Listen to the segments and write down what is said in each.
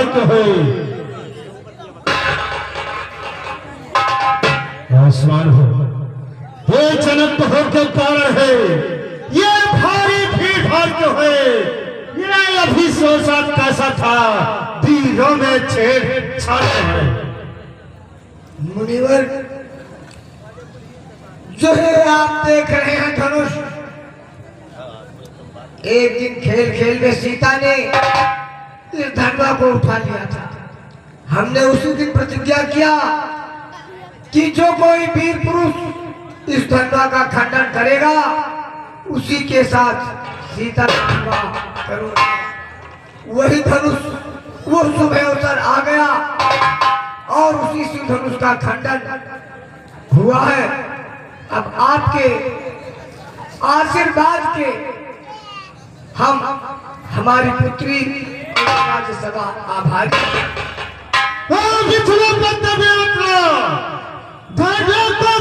भाई के है आसमान हो, ये जनक हो के कारण है, ये भारी भीड़ भाड़ क्यों है? ये अभी सोचा कैसा था, तीरों में छेड़छाड़ है। मुनिवर, जो है आप देख रहे हैं धनुष, एक दिन खेल खेल में सीता ने इस धनुआ को उठा लिया था। हमने उसी दिन प्रतिज्ञा किया कि जो कोई वीर पुरुष इस धनुआ का खंडन करेगा उसी के साथ सीता का विवाह करूंगा। वही धनुष वो सुबह अवसर आ गया और उसी से धनुष का खंडन हुआ है। अब आपके आशीर्वाद के हम हमारी पुत्री सदा आभारी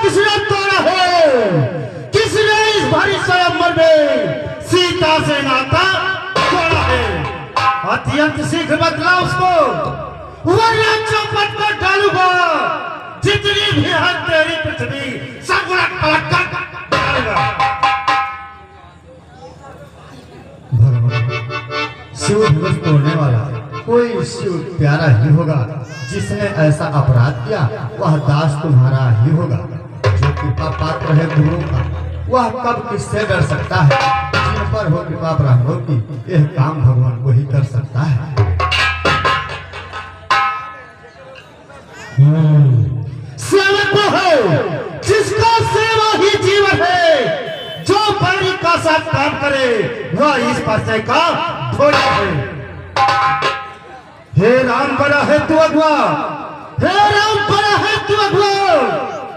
किसने तोड़ा है? किसने इस भारी स्वयंवर में सीता से नाता तोड़ा है? अत्यंत शीघ्र बदला उसको, वरना चौपट पर डालूंगा। जितनी भी है तेरी पृथ्वी सब उलट पलट कर डालूंगा। शिव धनुष तोड़ने वाला कोई शिव प्यारा ही होगा। जिसने ऐसा अपराध किया वह दास तुम्हारा ही होगा। जो कृपा पात्र है गुरु का वह कब किससे डर सकता है? जिन पर हो कृपा ब्राह्मणों की यह काम भगवान को ही कर सकता है। सेवक वो है जिसका सेवा ही जीवन है। जो बड़ी का साथ काम करे वह इस परिचय का भोज है। हे राम बड़ा है तू अगुआ, हे राम बड़ा है तू अगुआ।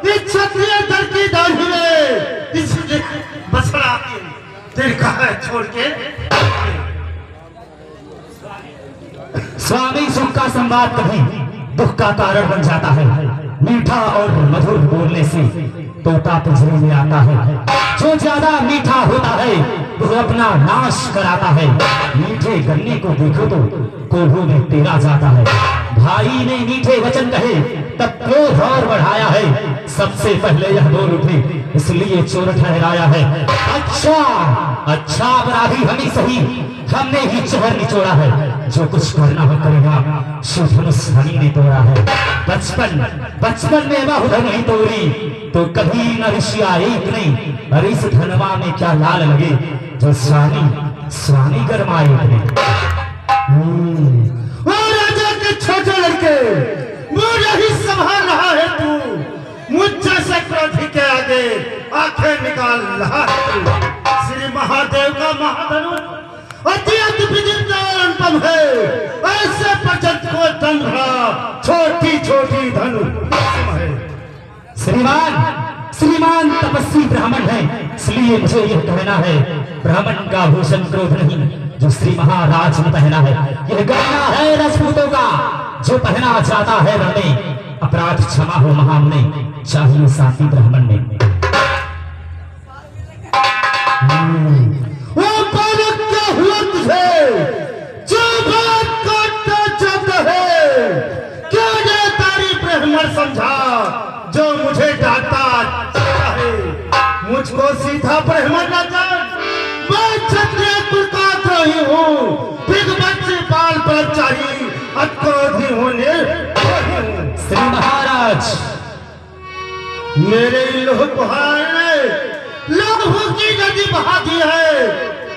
इस क्षत्रिय दल की दाढ़ी में इस बसड़ा दीर्घा है छोड़ के। स्वामी सुख का संवाद कभी दुख का कारण बन जाता है। मीठा और मधुर बोलने से तोता पिंजरे में आता है। जो ज्यादा मीठा होता है वो अपना नाश कराता है। मीठे गन्ने को देखो तो कोल्हू में तेरा जाता है। भाई ने मीठे वचन कहे तब क्रोध और बढ़ाया है। सबसे पहले यह बोल उठे इसलिए चोर ठहराया है। अच्छा अच्छा अपराधी हम ही सही, हमने ही चहर निचोड़ा है। जो कुछ करना हो करेगा, शिव धनुष हनी ने तोड़ा है। बचपन में बाहुधन नहीं तोड़ी तो कभी न ऋषिया एक नहीं। अरे इस धनवा में क्या लाल लगे जो स्वामी गरमाए उठने। राजा के छोटे लड़के मुझे ही संभाल रहा है तू। मुझसे से क्रोधी के आगे आंखें निकाल रहा है तू। श्री महादेव का महाधनुष अत्यंत विचित्र अनुपम है। ऐसे प्रचंड को दंड छोटी छोटी धनु है। श्रीमान तपस्वी ब्राह्मण है, इसलिए मुझे यह कहना है ब्राह्मण का भूषण क्रोध नहीं जो श्री महाराज ने पहना है। यह गहना है राजपूतों का जो पहना जाता है रण में। अपराध क्षमा हो महामने चाहिए साथी ब्राह्मण ने। वो बालक क्या हुआ तुझे जो बात काटना चाहता है? क्यों ने तारी ब्राह्मण समझा जो मुझे डांटता चाहता है? मुझको सीधा ब्राह्मण न जान, मैं क्षत्रिय कुल का द्रोही हूँ। बिग बच्चे बाल पर चाहिए अक्रोधी होने श्री महाराज। मेरे लोह कुहार ने लोगों की नदी बहा दी है।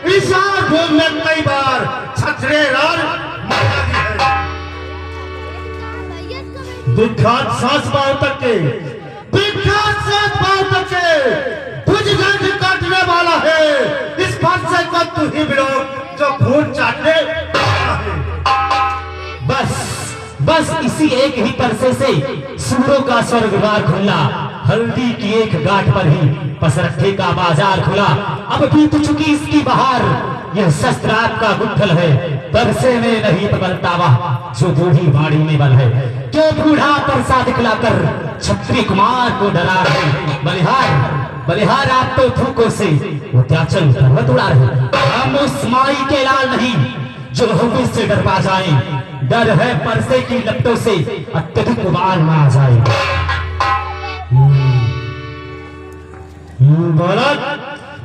इस आग में कई बार क्षत्रिय राज मारा दी है। विख्यात सास पाव तक के भुजगंध काटने वाला है। इस परसे को तू ही बिलो जो खून चाटने वाला है। बस इसी एक ही परसे से सूरों का स्वर्ग द्वार खुला। हल्दी की एक गांठ पर ही पसरट्ठे का बाजार खुला। अब बीत चुकी इसकी बहार, यह शस्त्र आपका गुत्थल है। बरसे में नहीं बदलता वह जो बूढ़ी बाड़ी में बल है। क्यों बूढ़ा परसा दिखलाकर क्षत्रिय कुमार को डरा रहे? बलिहार आप तो फूकों से उद्याचल पर्वत उड़ा रहे। हम उस माई के लाल नहीं जो हुकुम से डर पा जाए। डर है परसे की लपटों से अत्यधिक उबाल ना आ जाए। बोलत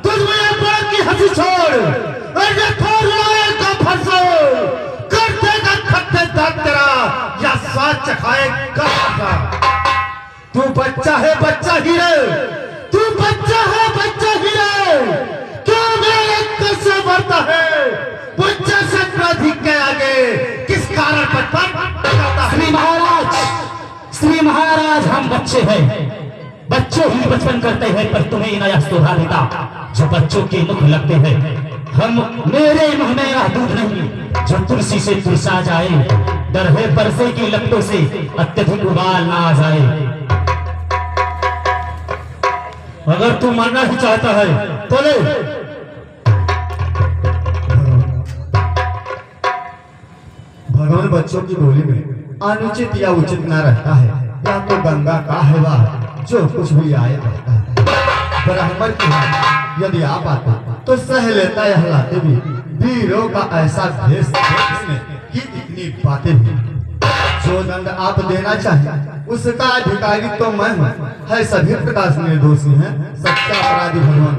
तुझ में बात की हंसी छोड़ और ये थोड़ लाए का फंसो कर देगा खट्टे दांत तेरा या स्वाद चखाएगा फंसा। तू बच्चा है बच्चा ही रे, तू बच्चा है बच्चा ही रे, क्या मेरे कैसे बढ़ता है बच्चा से अपराधी के आगे किस कारण पर श्री महाराज हम बच्चे हैं, बच्चों ही बचपन करते हैं, पर तुम्हें नया शोभा देता जो बच्चों के मुख लगते हैं। हम मेरे मुंह में यह दूध नहीं जो तुलसी से तुलसा जाए, डर है परसे की लपटों से अत्यधिक उबाल ना आ जाए। अगर तू मरना ही चाहता है तो ले। भगवान बच्चों की बोली में अनुचित या उचित ना रहता है, या तो गंगा का है वह जो कुछ भी आए रहता है। ब्राह्मण की बात यदि आप आते तो सह लेता यह लाते भी, वीरों का ऐसा भेष देखने कि इतनी बातें भी। जो दंड आप देना चाहें उसका अधिकारी तो मैं हूँ, है सभी प्रकाश निर्दोषी हैं, सच्चा अपराधी भगवान।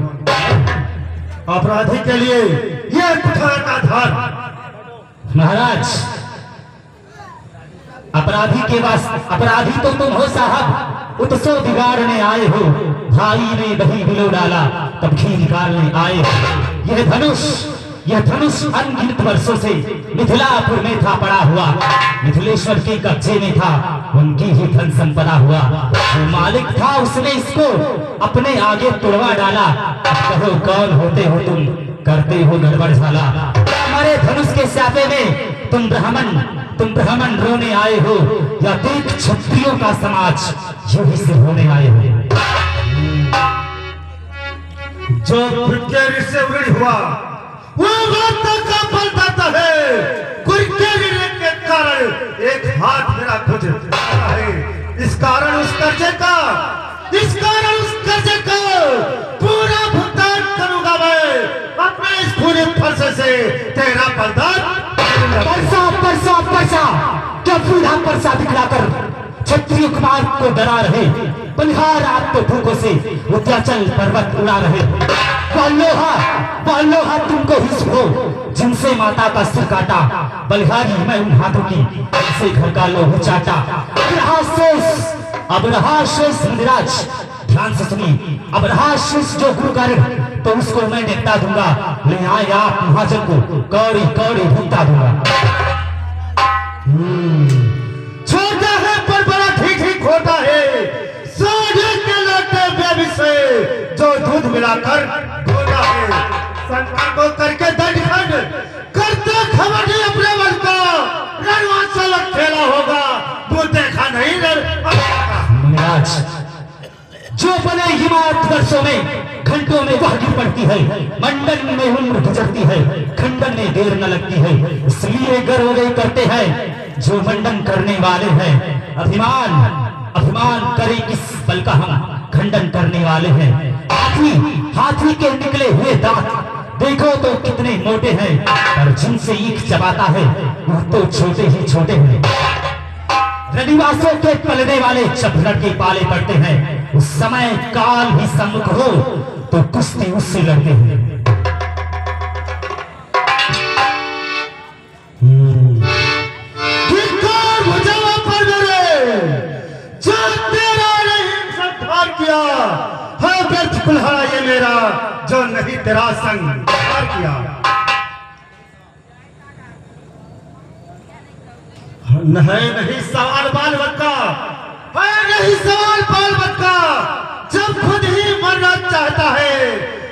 अपराधी के लिए यह कुठार का धार। महाराज अपराधी के पास अपराधी तो तुम हो साहब, उत्सव बिगाड़ने आए हो। भाई ने दही बिलो डाला तब घी निकालने आए हो। यह धनुष अनगिनत वर्षों से मिथिलापुर में था पड़ा हुआ, मिथिलेश्वर के कब्जे में था, उनकी ही धन संपदा हुआ। वो मालिक था, उसने इसको अपने आगे तुड़वा डाला। अब कहो कौन होते हो तुम, करते हो गड़बड़ झाला। हमारे धनुष के स्यापे में तुम ब्राह्मण रोने आए हो, या देख क्षत्रियों का समाज यही से होने आए हो। जो कुर्केरी से उड़ी हुआ वो बातों का फल देता है। कुर्केरी के कारण एक हाथ मेरा कुछ है, इस कारण उस कर्जे का पूरा भुगतान करूंगा मैं अपने इस पूरे फरसे से। तेरा बलिदान पैसा क्या बूढ़ा परसा दिखलाकर क्षत्रिय कुमार को डरा रहे। बलिहार आप तो भूखों से विंध्याचल पर्वत उड़ा रहे। लोहा तुमको हिस्स हो जिनसे माता का सिर काटा। बलिहारी मैं उन हाथों की जिनसे घर का लोह चाटा। अब रहा शेष मुनिराज, ध्यान से सुनिए। अब रहा शेष जो गुरु कार्य तो उसको मैं निपटा दूंगा। ले आए आप महाजन को कौड़ी भूखता दूंगा। छोटा है पर बड़ा ठीक खोटा है। सोने के लोटे बेबी से जो दूध मिलाकर धोता है। संसार को करके दंड करते खबर नहीं अपने मन का। रणवांचल खेला होगा वो देखा नहीं महाराज जो बने हिमालय वर्षों में घंटों में वह गिर पड़ती है। मंडन में उम्र गुजरती है, खंडन में देर न लगती है। इसलिए गर्व वे करते हैं जो मंडन करने वाले हैं। अभिमान करे किस बल का हम खंडन करने वाले हैं। हाथी के निकले हुए दांत देखो तो कितने मोटे हैं, पर जिनसे ईख चबाता है वह तो छोटे ही छोटे हैं। रनिवासों के पलने वाले जब लड़के पाले पड़ते हैं, उस समय काल ही सम्मुख हो तो कुश्ती उससे लड़ते हैं। किया है व्यर्थ कुल्हाड़ा ये मेरा जो नहीं तेरा संग किया। नहीं सवाल बाल बच्चा, नहीं सवाल बाल बच्चा। जब खुद ही मरना चाहता है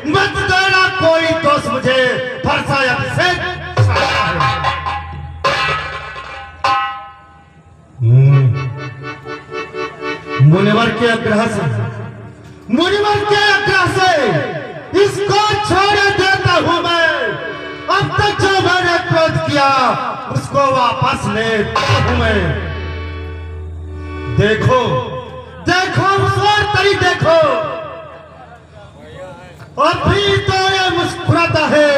मत देना कोई दोस्त मुझे फरसा अभिषेक। मुनिवर के आग्रह से इसको छोड़ देता हूं मैं। अब तक जो मैंने क्रोध किया उसको वापस लेता हूं मैं। देखो उस और तरी देखो, अभी तो ये मुस्कुराता है।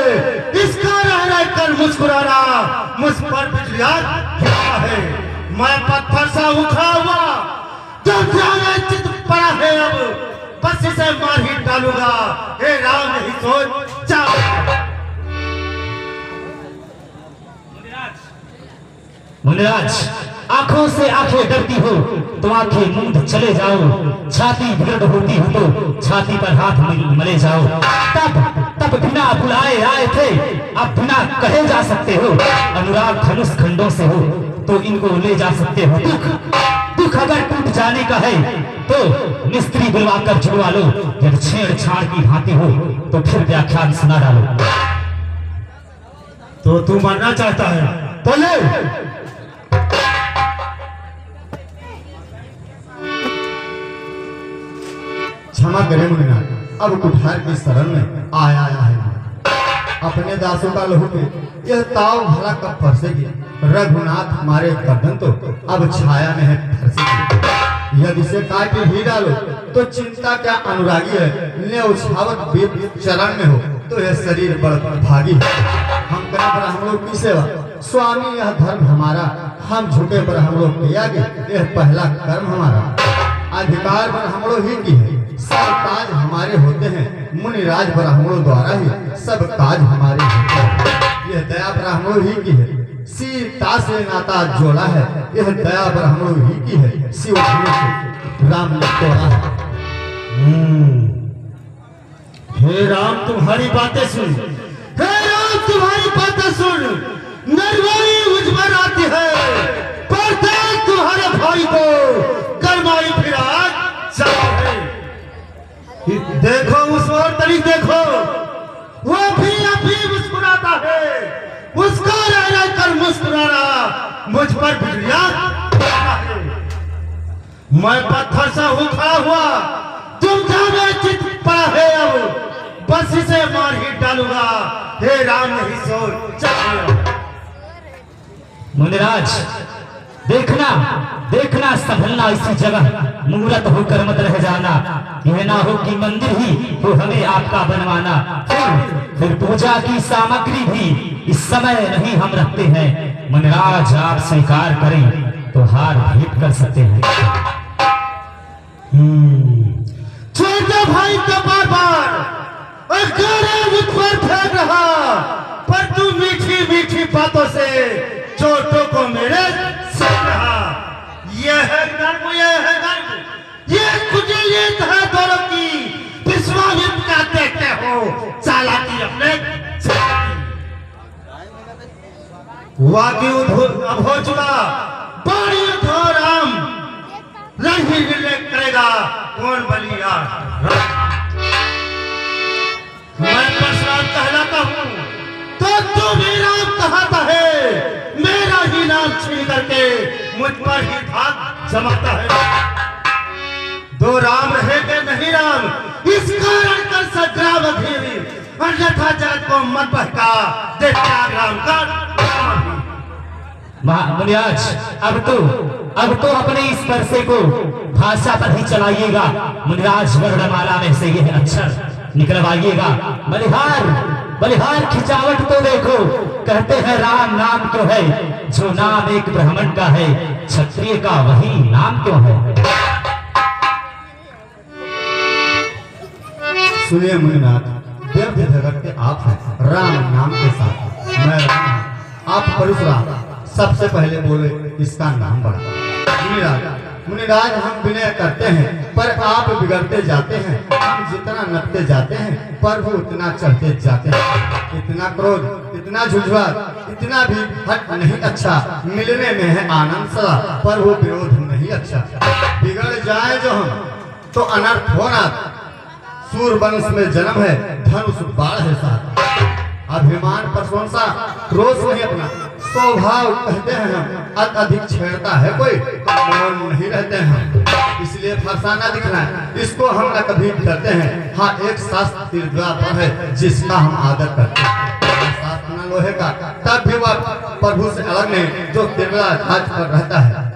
इसका रह कर मुस्कुराना मुझ पर बिजलियां गिरा फरसा उखड़ा हुआ जो जाने चित पड़ा है अब बस इसे मार ही डालूंगा। हे राम यही सोच जाओ। मुनिराज, आंखों से आंखें डरती हो तो आंखें मूंद चले जाओ, छाती दर्द होती हो तो छाती पर हाथ मले जाओ। तब बिना बुलाए आए थे, अब बिना कहे जा सकते हो। अनुराग धनुष खंडों से हो तो इनको ले जा सकते हो। दुख अगर टूट जाने का है तो मिस्त्री बुलवा कर जुड़वा लो। जब छेड़छाड़ की भांति हो तो फिर व्याख्यान सुना डालो। तो तू मरना चाहता है तो ले। क्षमा करें मुनिनाथ, अब कुठार की शरण में आया है। अपने दासों का लहू में यह ताव भला कब फरसेगी। रघुनाथ हमारे गर्दन तो अब छाया में है फरसेगी। यदि इसे काट भी डालो तो चिंता क्या अनुरागी है। ने उछावत वीर चरण में हो तो यह शरीर बड़ भागी है। हम करें पर हम लोग की सेवा, स्वामी यह धर्म हमारा। हम झुके पर हम लोग के आगे, यह पहला कर्म हमारा। अधिकार पर हम लोग ही की है, सब काज हमारे होते हैं। मुनिराज ब्राह्मणों द्वारा ही सब काज हमारे होते हैं। यह दया ब्राह्मणों ही की है, सीता से नाता जोड़ा है। यह दया ब्राह्मणों ही की है, शिव से राम ने तोड़ा है। हे राम तुम्हारी बातें सुन, हे राम तुम्हारी बातें सुन। नरवाई मुझ पर आती है, पर तुम्हारे भाई को करमाई फिर देखो उस और तरीक देखो, वो भी अभी मुस्कुराता है। उसका रह कर मुस्कुराना मुझ पर बिजलियां है। मैं पत्थर से उखड़ा हुआ तुम जाने चित पड़ा है अब बस इसे मार ही डालूंगा। हे राम नहीं सोच। मुनिराज, देखना संभलना इसी जगह, मुहूर्त होकर मत रह जाना। यह ना हो कि मंदिर ही तो हमें आपका बनवाना। फिर पूजा की सामग्री भी इस समय नहीं हम रखते हैं। मुनिराज आप स्वीकार करें तो हार भेंट कर सकते हैं। छोटे भाई तो बार बार मुझ पर फेंक रहा, पर तू मीठी मीठी बातों से चोटों को मेरे सह रहा। यह है गर्व, यह है गर्व, ये कुटिलियत है दोनों की। विश्वामित्र का देखते हो चालाकी अपने वाक्य अब हो चुका। बड़ी धो राम रंग ही करेगा कौन बलिया। मैं परशुराम कहलाता हूँ तो तू भी राम कहता है। मेरा ही नाम छीन करके मुझ पर ही धाक जमाता है। दो राम रहेंगे नहीं राम, इस कारण कर सद्राव धीमी अन्यथा जगत को मत बहका दे त्याग राम का। मुनिराज, अब तो अपने इस परसे को भाषा पर ही चलाइएगा। मुनिराज वर्णमाला में से यह अक्षर निकलवाइएगा। बलिहार खिंचावट तो देखो, कहते हैं राम नाम क्यों है, जो नाम एक ब्राह्मण का है क्षत्रिय का वही नाम क्यों है। सुनिए मुनिनाथ, व्यर्थ झगड़ते आप हैं राम नाम के साथ। मैं राम, आप परशुराम। सबसे पहले बोले इसका नाम बढ़ा। मुनिराज हम विनय करते हैं पर आप बिगड़ते जाते हैं। हम जितना नपते जाते हैं पर वो उतना चढ़ते जाते हैं। इतना क्रोध, इतना झुझुआर, इतना भी हट नहीं अच्छा। मिलने में है आनंद सदा पर वो विरोध नहीं अच्छा। बिगड़ जाए जो हम तो अनर्थ होना। सूरवंश में जन्म है, धनुष बाढ़ है साथ। अभिमान प्रशंसा क्रोध नहीं अपना, स्वभाव कहते हैं हम। अधिक छेड़ता है कोई तो मौन नहीं रहते हैं। इसलिए फरसाना दिखना है, इसको हम न कभी डरते हैं। हाँ, एक शास्त्र तिरदुआ पर है जिसका हम आदर करते हैं। शास्त्र लोहे का तब भी वह प्रभु से अलग नहीं, जो तिरदुआ ढांच पर रहता है।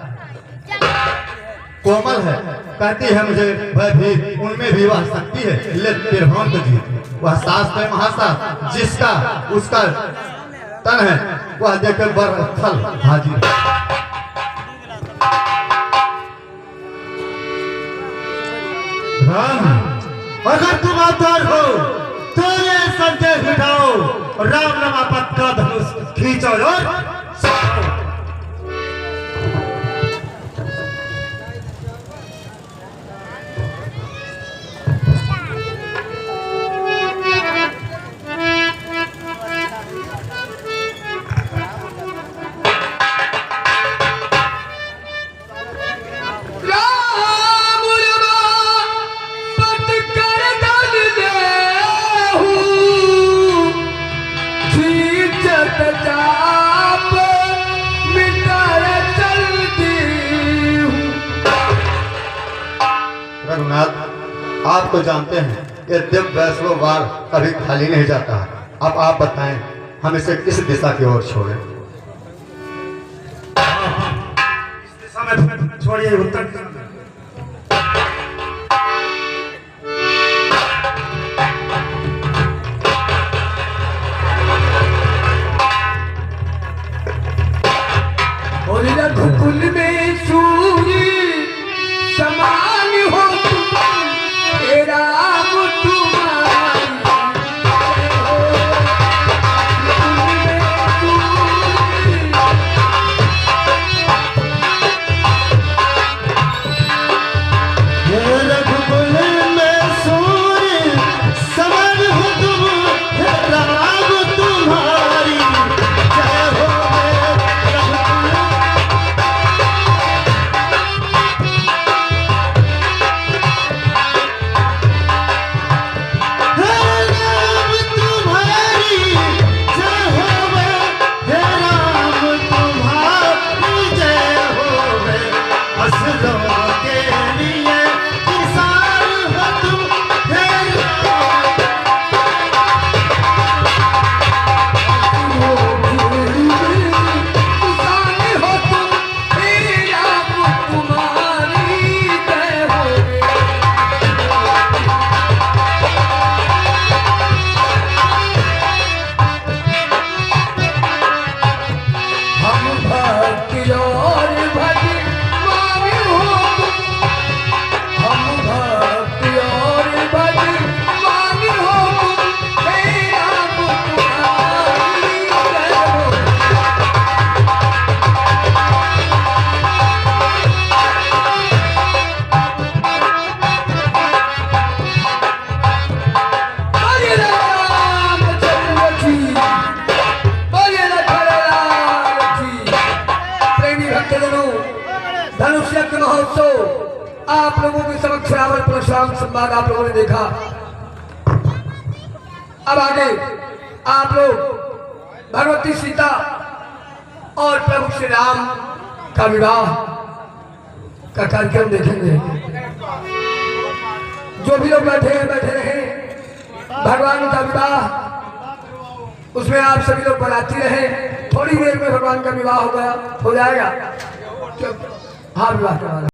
कोमल है, कहती है मुझे भयभीत, उनमें भी वह शक्ति है ले तिरभुवन को जीत। वह शास्त्र महाशास्त्र जिसका उसका तन है, वह देकर बर थल हाजिर। राम, अगर तुम अवतार हो तो ये संदेश मिटाओ और राम रमापत का धनुष खींचो और चलाओ। रघुनाथ, आप तो जानते हैं कि दिव्य वैष्णव वार कभी खाली नहीं जाता है। अब आप बताएं हम इसे किस दिशा की ओर छोड़ें? इस दिशा में छोड़िए, उत्तर दिशा में। रघुकुल में सूर्य समान हो तुम, तेरा तुम्हारी हो। ये रघुकुल में सूर्य समान हो तुम, तेरा तुम्हारी जय हो। धनुष यज्ञ महोत्सव आप लोगों के समक्ष रावण परशुराम संवाद आप लोगों ने देखा। अब आगे आप लोग भगवती सीता और प्रभु श्री राम का विवाह का कार्यक्रम देखेंगे। जो भी लोग बैठे हैं बैठे रहे, भगवान का विवाह उसमें आप सभी लोग बनाती रहे। थोड़ी देर में भगवान का विवाह हो जाएगा। हाँ, विवाह करवाना।